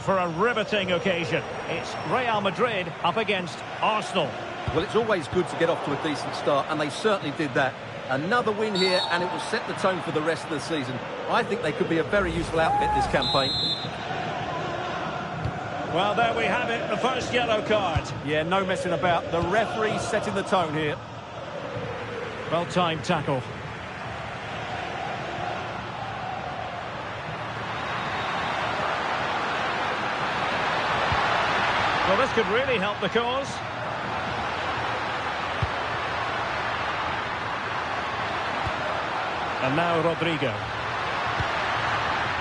for a riveting occasion. It's Real Madrid up against Arsenal. Well, it's always good to get off to a decent start, and they certainly did that. Another win here, and it will set the tone for the rest of the season. I think they could be a very useful outfit this campaign. Well, there we have it, the first yellow card. Yeah, no messing about. The referee setting the tone here. Well-timed tackle. Well, this could really help the cause. And now Rodrigo.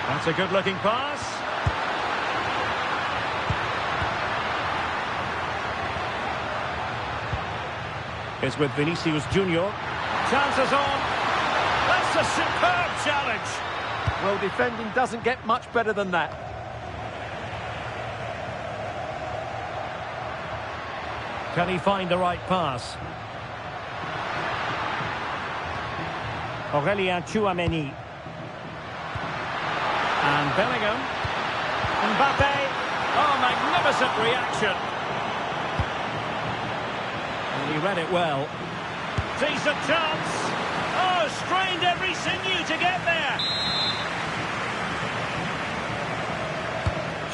That's a good-looking pass. It's with Vinicius Junior. Chances on. That's a superb challenge. Well, defending doesn't get much better than that. Can he find the right pass? Aurelien Tchouameni. And Bellingham. Mbappe. Oh, magnificent reaction. And he read it well. Decent chance. Oh, strained every sinew to get there.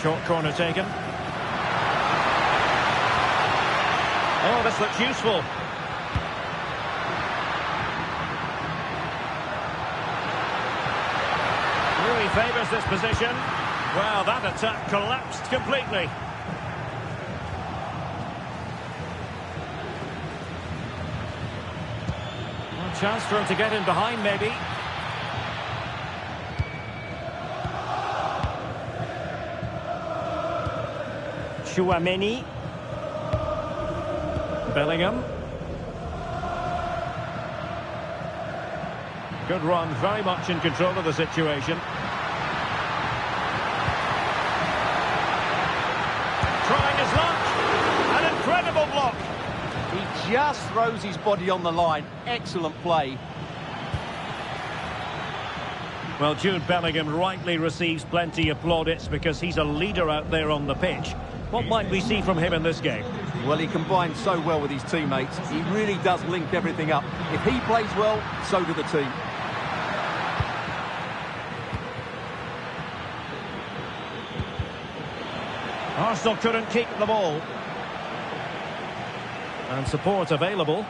Short corner taken. Oh, this looks useful. Really favours this position. Well, that attack collapsed completely. Well, chance for him to get in behind, maybe. Tchouameni. Bellingham. Good run, very much in control of the situation. Trying his luck. An incredible block. He just throws his body on the line. Excellent play. Well, Jude Bellingham rightly receives plenty of plaudits because he's a leader out there on the pitch. What might we see from him in this game? Well, he combines so well with his teammates. He really does link everything up. If he plays well, so do the team. Arsenal couldn't keep the ball. And support available.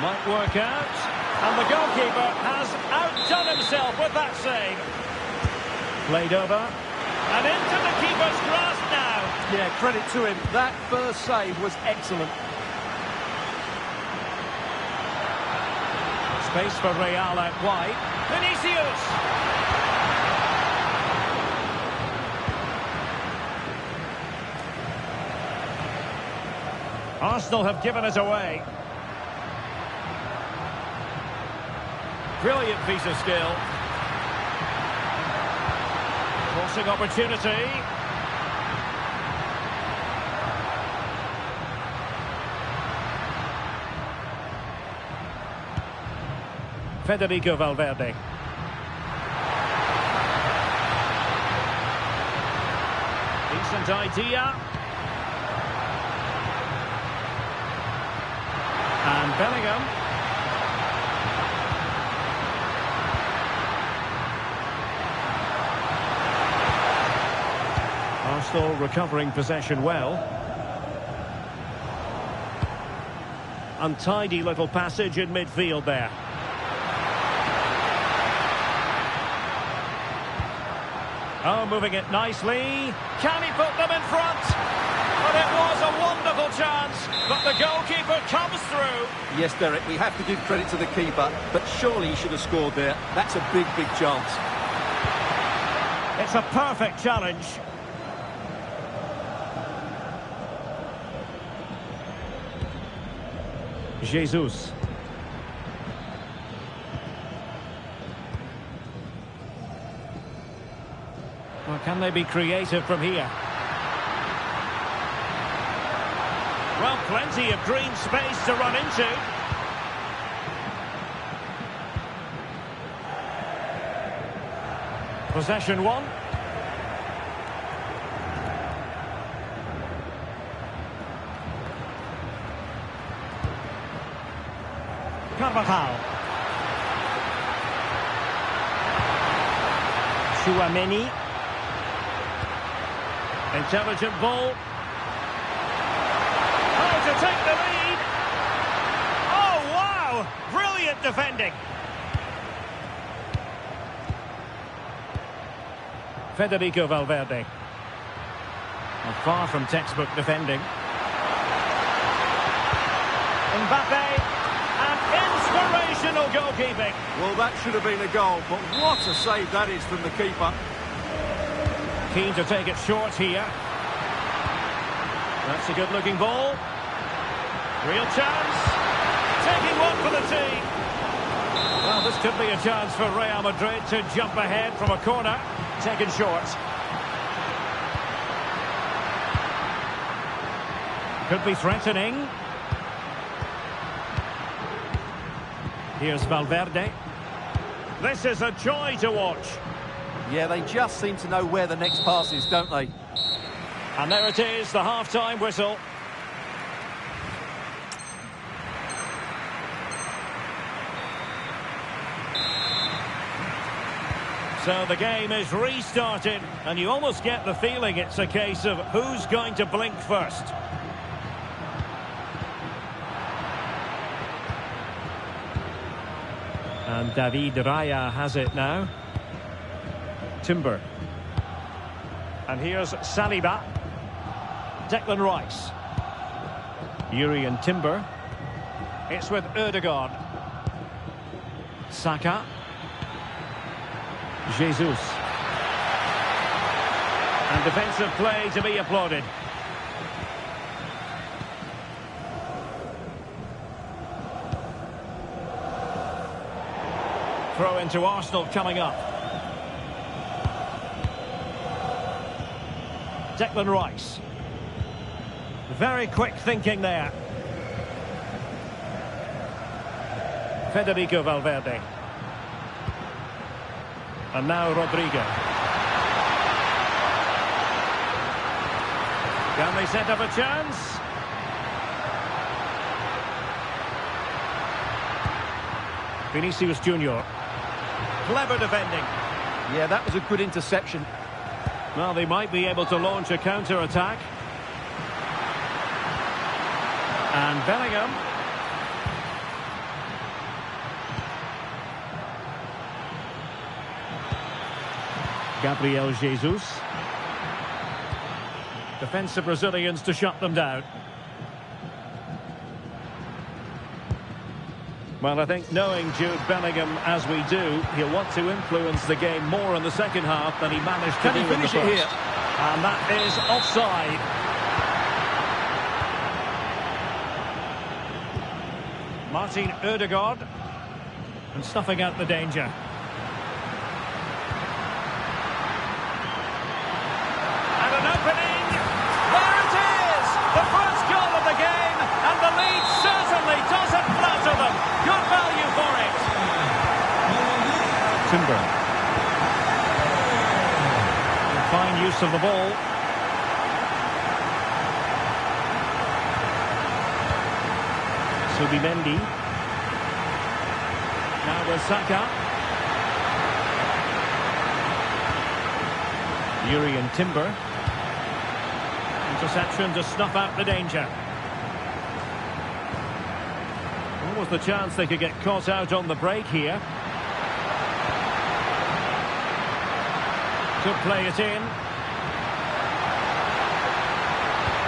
Might work out. And the goalkeeper has outdone himself with that save. Played over. And into the keeper's grasp now. Yeah, credit to him. That first save was excellent. Space for Real out wide. Vinicius! Arsenal have given it away. Brilliant piece of skill. Crossing opportunity. Federico Valverde. Decent idea. And Bellingham. Arsenal recovering possession well. Untidy little passage in midfield there. Oh, moving it nicely. Can he put them in front? But it was a wonderful chance. But the goalkeeper comes through. Yes, Derek, we have to give credit to the keeper, but surely he should have scored there. That's a big, big chance. It's a perfect challenge. Jesus. Well, can they be creative from here? Well, plenty of green space to run into. Possession one. Carvajal. Chouameni. Intelligent ball. Oh, to take the lead. Oh, wow! Brilliant defending. Federico Valverde. Well, far from textbook defending. Mbappe. And inspirational goalkeeping. Well, that should have been a goal, but what a save that is from the keeper. Keen to take it short here. That's a good-looking ball. Real chance. Taking one for the team. Well, this could be a chance for Real Madrid to jump ahead from a corner. Taken short. Could be threatening. Here's Valverde. This is a joy to watch. Yeah, they just seem to know where the next pass is, don't they? And there it is, the half-time whistle. So the game is restarted, and you almost get the feeling it's a case of who's going to blink first. And David Raya has it now. Timber. And here's Saliba. Declan Rice. Yuri and Timber. It's with Ødegaard. Saka. Jesus. And defensive play to be applauded. Throw into Arsenal coming up. Declan Rice. Very quick thinking there. Federico Valverde. And now Rodrigo. Can they set up a chance? Vinicius Junior. Clever defending. Yeah, that was a good interception. Well, they might be able to launch a counter-attack. And Bellingham. Gabriel Jesus. Defensive Brazilians to shut them down. Well, I think knowing Jude Bellingham as we do, he'll want to influence the game more in the second half than he managed to do in the first. Can he finish it here? And that is offside. Martin Ødegaard. And snuffing out the danger. And an opening. There it is! The first goal of the game. And the lead certainly doesn't flatter them. Good value for it. Timber. Fine use of the ball. Subimendi. Now with Saka. Yuri and Timber. Interception to snuff out the danger. What was the chance they could get caught out on the break here? Could play it in.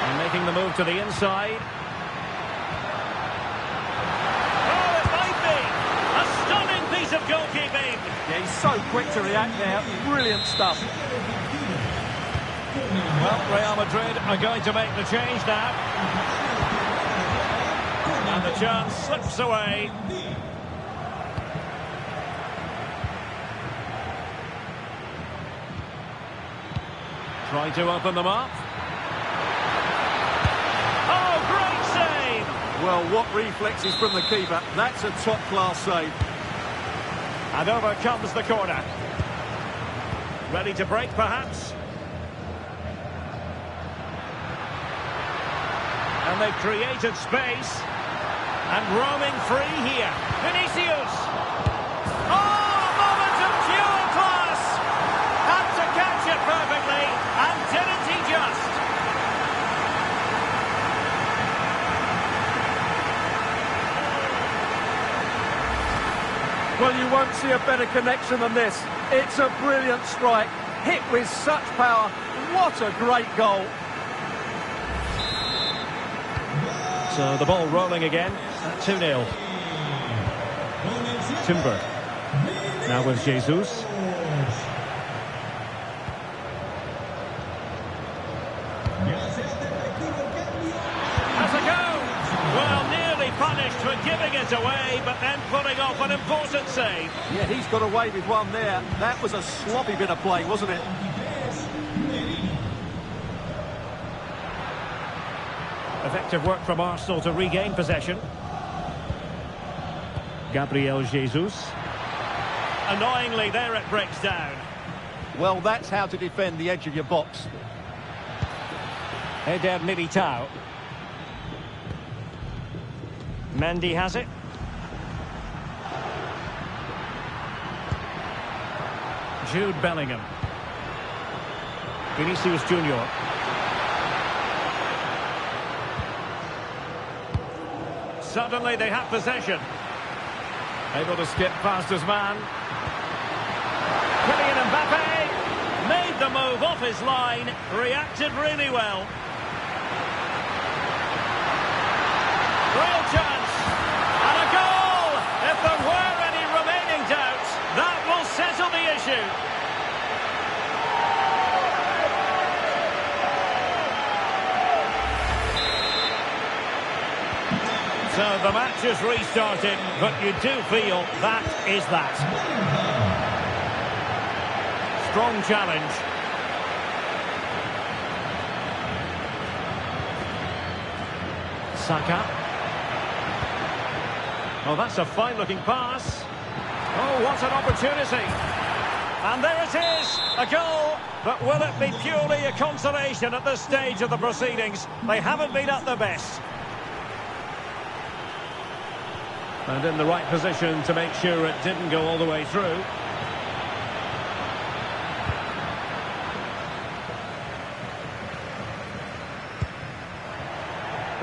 And making the move to the inside. Oh, it might be! A stunning piece of goalkeeping! Yeah, he's so quick to react there. Brilliant stuff. Well, Real Madrid are going to make the change now. And the chance slips away. Trying to open them up. Oh, great save! Well, what reflexes from the keeper. That's a top-class save. And over comes the corner. Ready to break, perhaps? And they've created space. And roaming free here. Vinicius! Oh, a moment of pure class! Had to catch it perfectly, and didn't he just? Well, you won't see a better connection than this. It's a brilliant strike, hit with such power. What a great goal. So the ball rolling again at 2-0. Timber. Now with Jesus. Has a go! Well, nearly punished for giving it away, but then putting off an important save. Yeah, he's got away with one there. That was a sloppy bit of play, wasn't it? Effective work from Arsenal to regain possession. Gabriel Jesus. Annoyingly, there it breaks down. Well, that's how to defend the edge of your box. Eder Militao. Mendy has it. Jude Bellingham. Vinicius Junior. Suddenly they have possession. Able to skip past his man. Kylian Mbappe made the move off his line. Reacted really well. Real chance. And a goal! If there were any remaining doubts, that will settle the issue. So the match has restarted, but you do feel that is that. Strong challenge. Saka. Oh, that's a fine-looking pass. Oh, what an opportunity. And there it is, a goal. But will it be purely a consolation at this stage of the proceedings? They haven't been at their best. And in the right position to make sure it didn't go all the way through.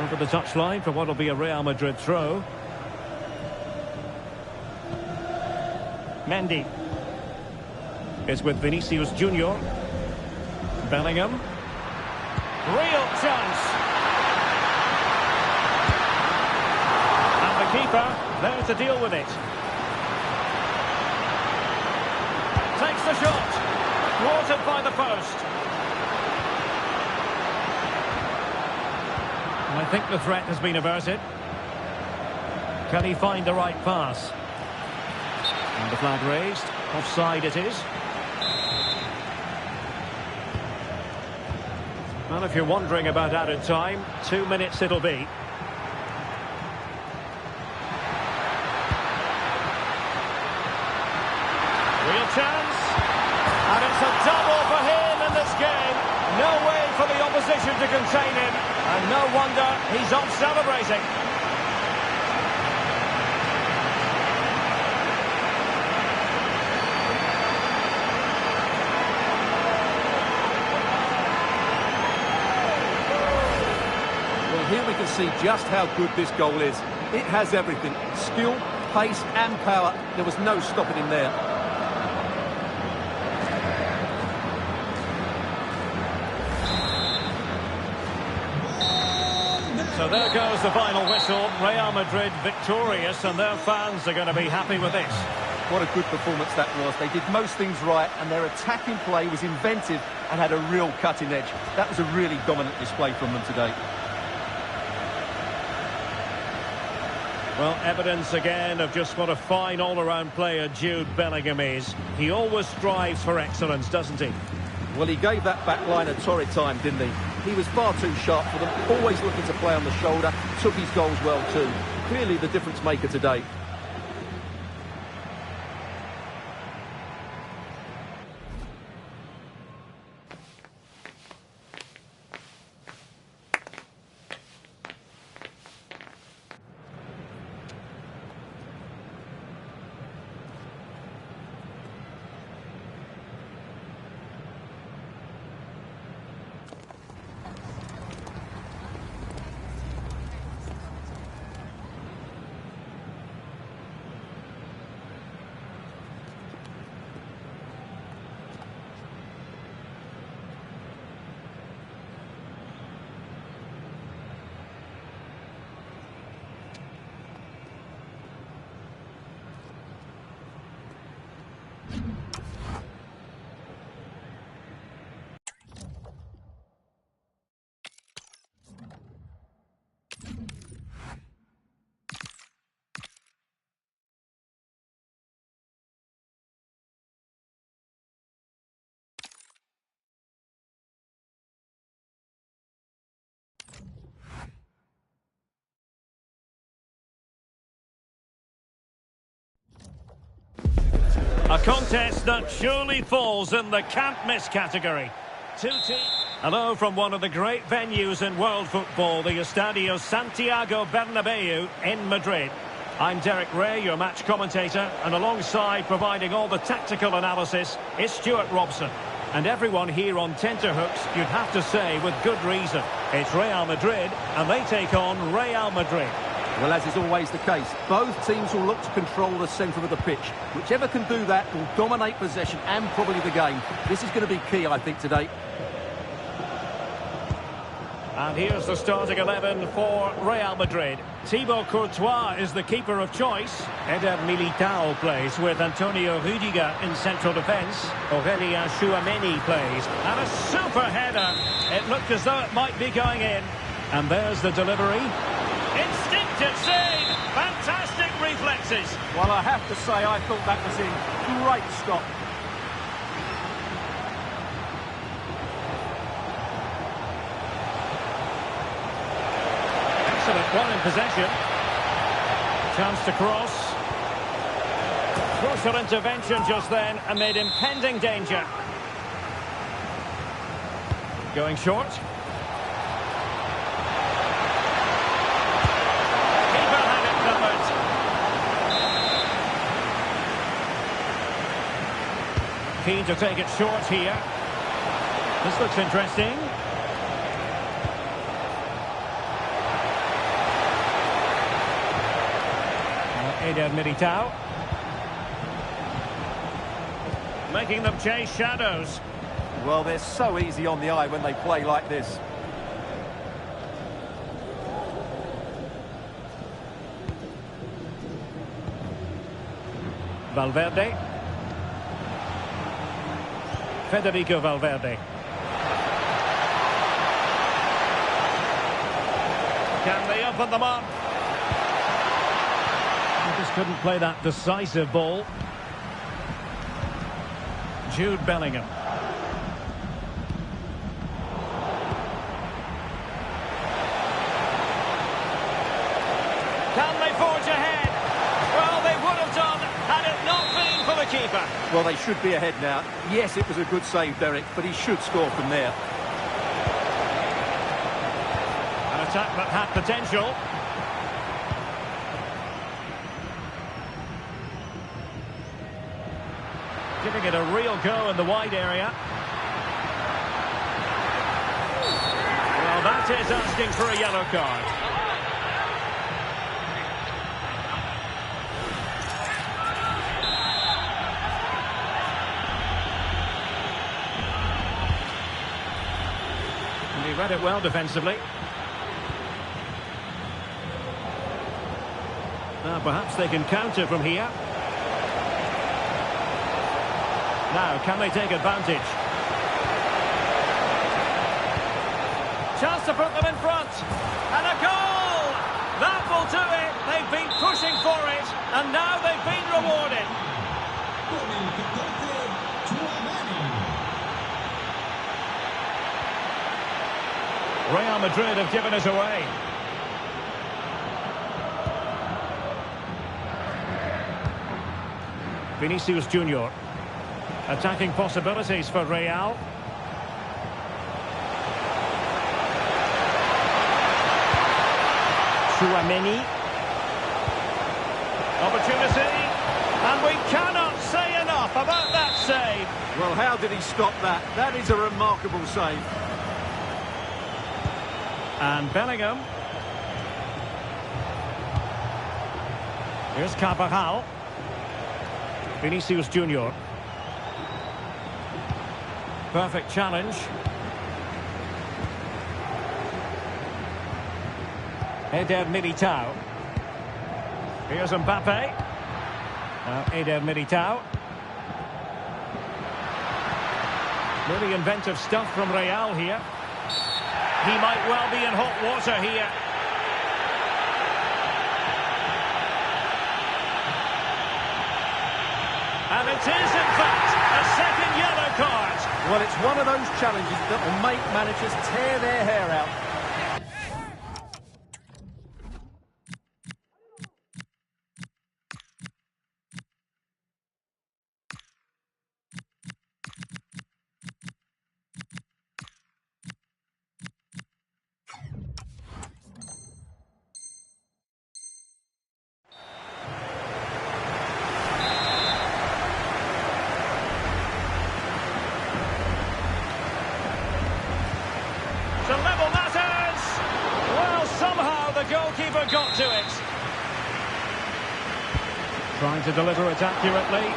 Over the touchline for what will be a Real Madrid throw. Mendy. It's with Vinicius Junior. Bellingham. Real chance. And the keeper there to deal with it. Takes the shot. Thwarted by the post. I think the threat has been averted. Can he find the right pass? And the flag raised. Offside it is. Well, if you're wondering about added time, 2 minutes it'll be. Real chance. And it's a double for him in this game. No way for the opposition to contain him. And no wonder he's off celebrating. Well, here we can see just how good this goal is. It has everything. Skill, pace and power. There was no stopping him there. So there goes the final whistle. Real Madrid victorious, and their fans are going to be happy with this. What a good performance that was. They did most things right, and their attacking play was inventive and had a real cutting edge. That was a really dominant display from them today. Well, evidence again of just what a fine all-around player Jude Bellingham is. He always strives for excellence, doesn't he? Well, he gave that back line a torrid time, didn't he? He was far too sharp for them, always looking to play on the shoulder, took his goals well too. Clearly the difference maker today. A contest that surely falls in the can't-miss category. Two teams. Hello from one of the great venues in world football, the Estadio Santiago Bernabeu in Madrid. I'm Derek Ray, your match commentator, and alongside providing all the tactical analysis is Stuart Robson. And everyone here on tenterhooks, you'd have to say with good reason. It's Real Madrid, and they take on Real Madrid. Well, as is always the case, both teams will look to control the centre of the pitch. Whichever can do that will dominate possession and probably the game. This is going to be key, I think, today. And here's the starting 11 for Real Madrid. Thibaut Courtois is the keeper of choice. Eder Militao plays with Antonio Rüdiger in central defence. Aurelien Tchouameni plays. And a super header. It looked as though it might be going in. And there's the delivery. Instinctive save. Fantastic reflexes. Well, I have to say, I thought that was in. Great stop. Excellent one in possession. Chance to cross. Closer intervention just then amid impending danger. Going short. Keeper had it covered. Keen to take it short here. This looks interesting. Eder Militao. Making them chase shadows. Well, they're so easy on the eye when they play like this. Valverde. Federico Valverde. Can they open them up? Just couldn't play that decisive ball. Jude Bellingham. Can they forge ahead? Well, they would have done had it not been for the keeper. Well, they should be ahead now. Yes, it was a good save, Derek, but he should score from there. An attack that had potential. Giving it a real go in the wide area. Well, that is asking for a yellow card. And he read it well defensively. Now, perhaps they can counter from here. Now, can they take advantage? Chance to put them in front. And a goal! That will do it. They've been pushing for it. And now they've been rewarded. Real Madrid have given us away. Vinicius Junior. Attacking possibilities for Real. Tchouameni. Opportunity. And we cannot say enough about that save. Well, how did he stop that? That is a remarkable save. And Bellingham. Here's Carvajal. Vinicius Junior. Perfect challenge. Eder Militao. Here's Mbappe. Now Eder Militao. Really inventive stuff from Real here. He might well be in hot water here. And it is, in fact, a second yellow card. Well, it's one of those challenges that will make managers tear their hair out. goalkeeper got to it. Trying to deliver it accurately.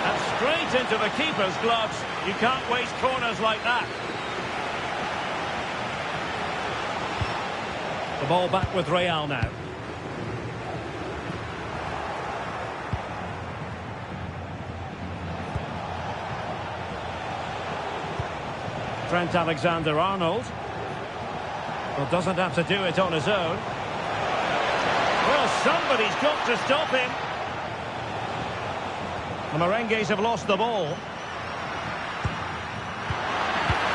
And straight into the keeper's gloves. You can't waste corners like that. The ball back with Real now. Trent Alexander-Arnold. Well, doesn't have to do it on his own. Well, somebody's got to stop him. The Merengues have lost the ball.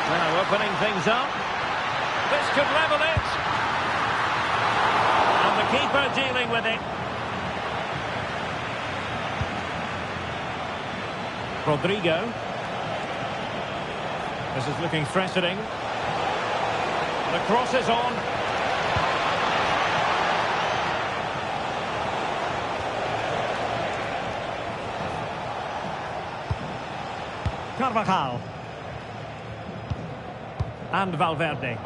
Now opening things up. This could level it. And the keeper dealing with it. Rodrigo. This is looking threatening. The cross is on. Carvajal. And Valverde.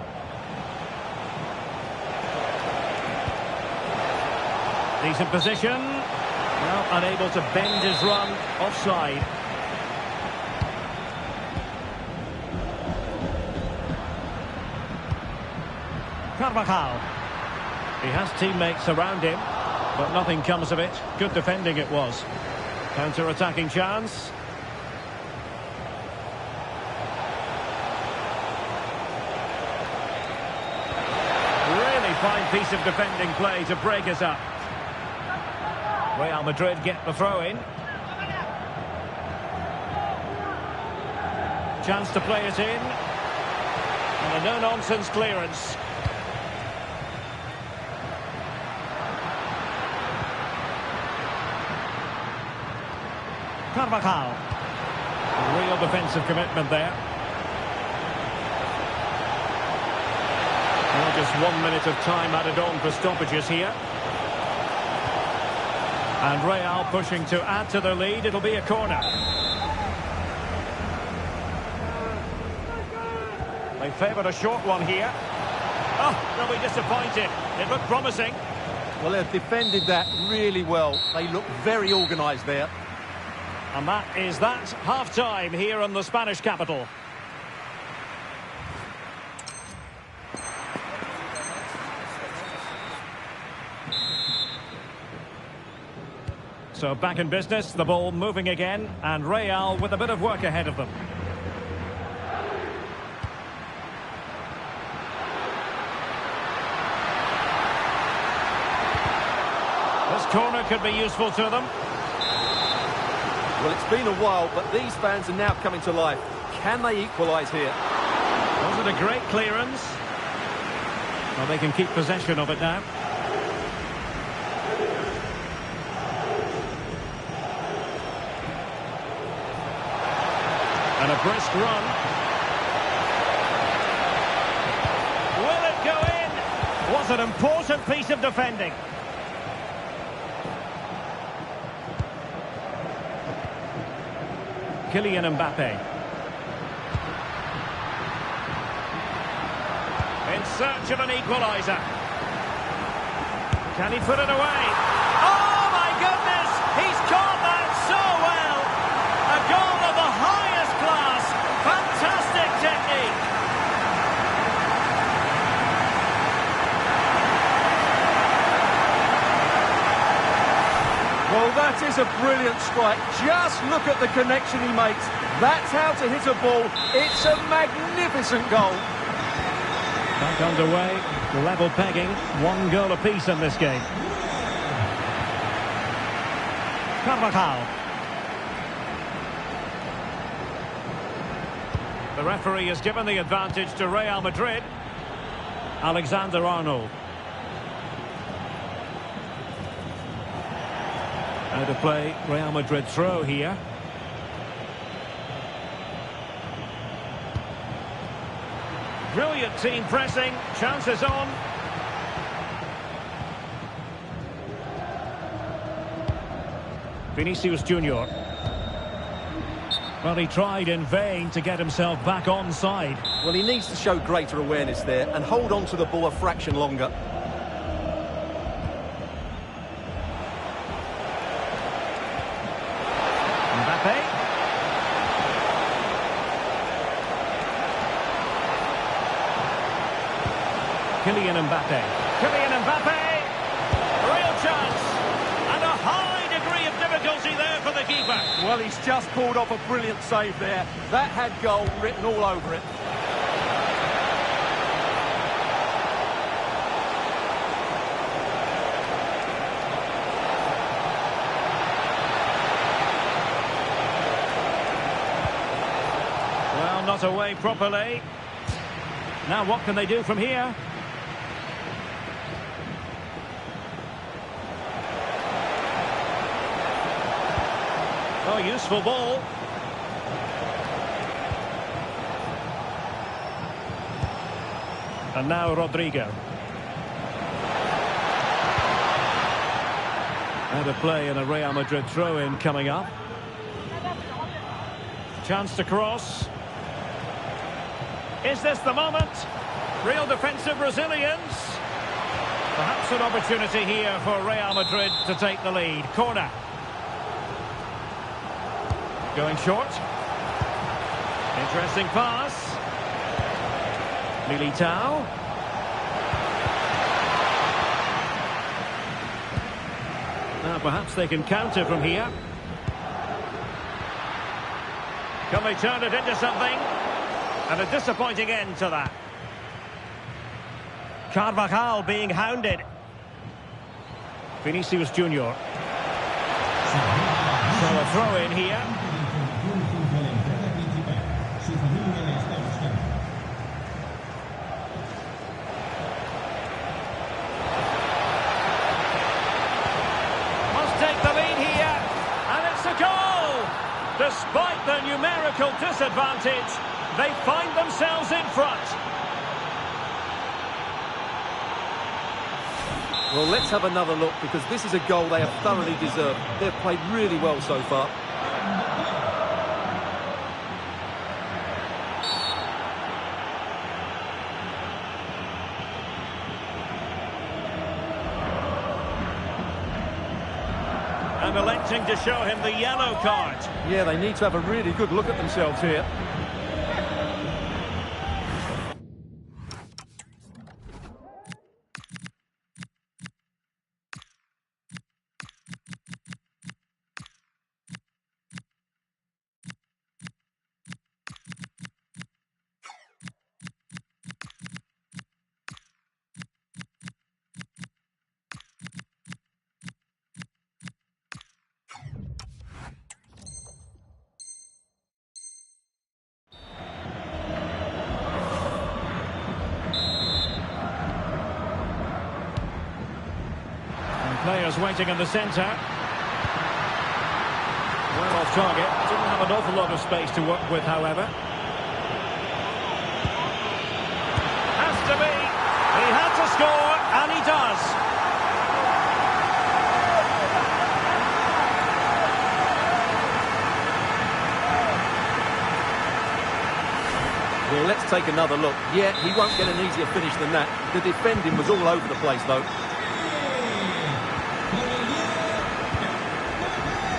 Decent position. Well, unable to bend his run. Offside. Carvajal. He has teammates around him, but nothing comes of it. Good defending it was. Counter-attacking chance. Really fine piece of defending play to break us up. Real Madrid get the throw-in. Chance to play it in. And a no-nonsense clearance. Carvajal. Real defensive commitment there. Well, just 1 minute of time added on for stoppages here. And Real pushing to add to their lead. It'll be a corner. They favoured a short one here. Oh, they'll be disappointed. It looked promising. Well, they've defended that really well. They look very organised there. And that is that. Half-time here in the Spanish capital. So back in business, the ball moving again, and Real with a bit of work ahead of them. This corner could be useful to them. Well, it's been a while, but these fans are now coming to life. Can they equalise here? Was it a great clearance? Well, they can keep possession of it now. And a brisk run. Will it go in? Was an important piece of defending. Kylian Mbappe. In search of an equaliser. Can he put it away? Oh my goodness! He's caught that so well! A goal of the highest class! Fantastic technique! Well, that is a brilliant strike. Just look at the connection he makes. That's how to hit a ball. It's a magnificent goal. Back underway, level pegging, 1 goal apiece in this game. Carvajal. The referee has given the advantage to Real Madrid. Alexander-Arnold. How to play Real Madrid throw here. Brilliant team pressing, chances on. Vinicius Junior. Well, he tried in vain to get himself back on side. Well, he needs to show greater awareness there and hold on to the ball a fraction longer. Kylian Mbappe. Kylian Mbappe! Real chance! And a high degree of difficulty there for the keeper. Well, he's just pulled off a brilliant save there. That had goal written all over it. Well, not away properly. Now what can they do from here? Oh, useful ball. And now Rodrigo. Out of play and a Real Madrid throw-in coming up. Chance to cross. Is this the moment? Real defensive resilience. Perhaps an opportunity here for Real Madrid to take the lead. Corner. Going short. Interesting pass. Militao. Now perhaps they can counter from here. Can they turn it into something? And a disappointing end to that. Carvajal being hounded. Vinicius Junior. So a throw in here. Must take the lead here. And it's a goal! Despite the numerical disadvantage, they find themselves in front. Well, let's have another look, because this is a goal they have thoroughly deserved. They've played really well so far. And electing to show him the yellow card. Yeah, they need to have a really good look at themselves here. Players waiting in the centre. Well off target. Didn't have an awful lot of space to work with, however. Has to be. He had to score, and he does. Well, let's take another look. Yeah, he won't get an easier finish than that. The defending was all over the place, though.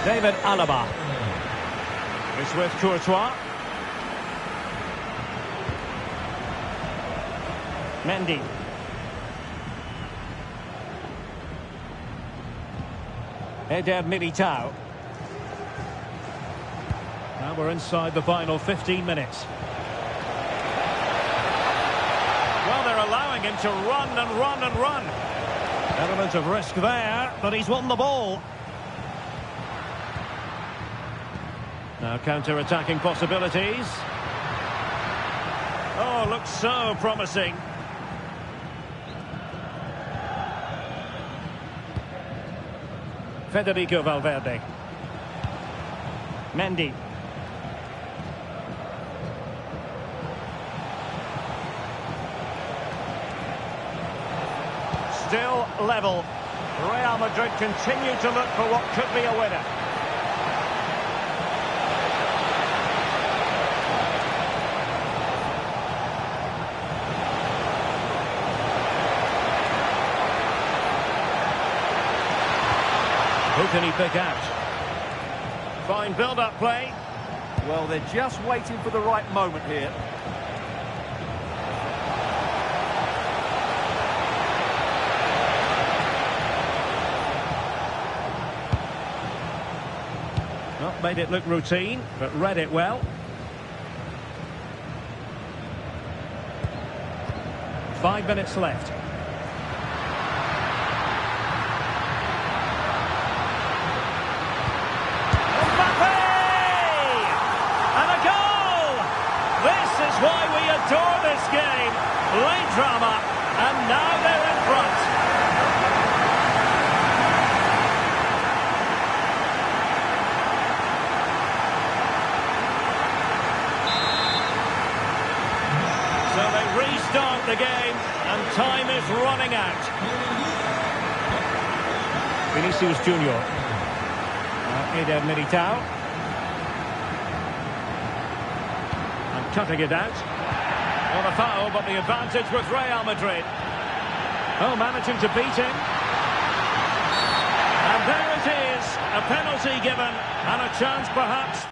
David Alaba. It's with Courtois. Mendy. Eder Militao. Now we're inside the final 15 minutes. Well, they're allowing him to run and run and run. Element of risk there, but he's won the ball. Now counter-attacking possibilities. Oh, looks so promising. Federico Valverde. Mendy. Still level. Real Madrid continue to look for what could be a winner. Who can he pick out? Fine build-up play. Well, they're just waiting for the right moment here. made it look routine, but read it well. Five minutes left. And a goal! This is why we adore this game. Late drama, and now they're in front. So they restart the game, and time is running out. Vinicius Junior. Eder Militao. And cutting it out. Well, a foul, but the advantage with Real Madrid. Oh, managing to beat him. And there it is. A penalty given, and a chance perhaps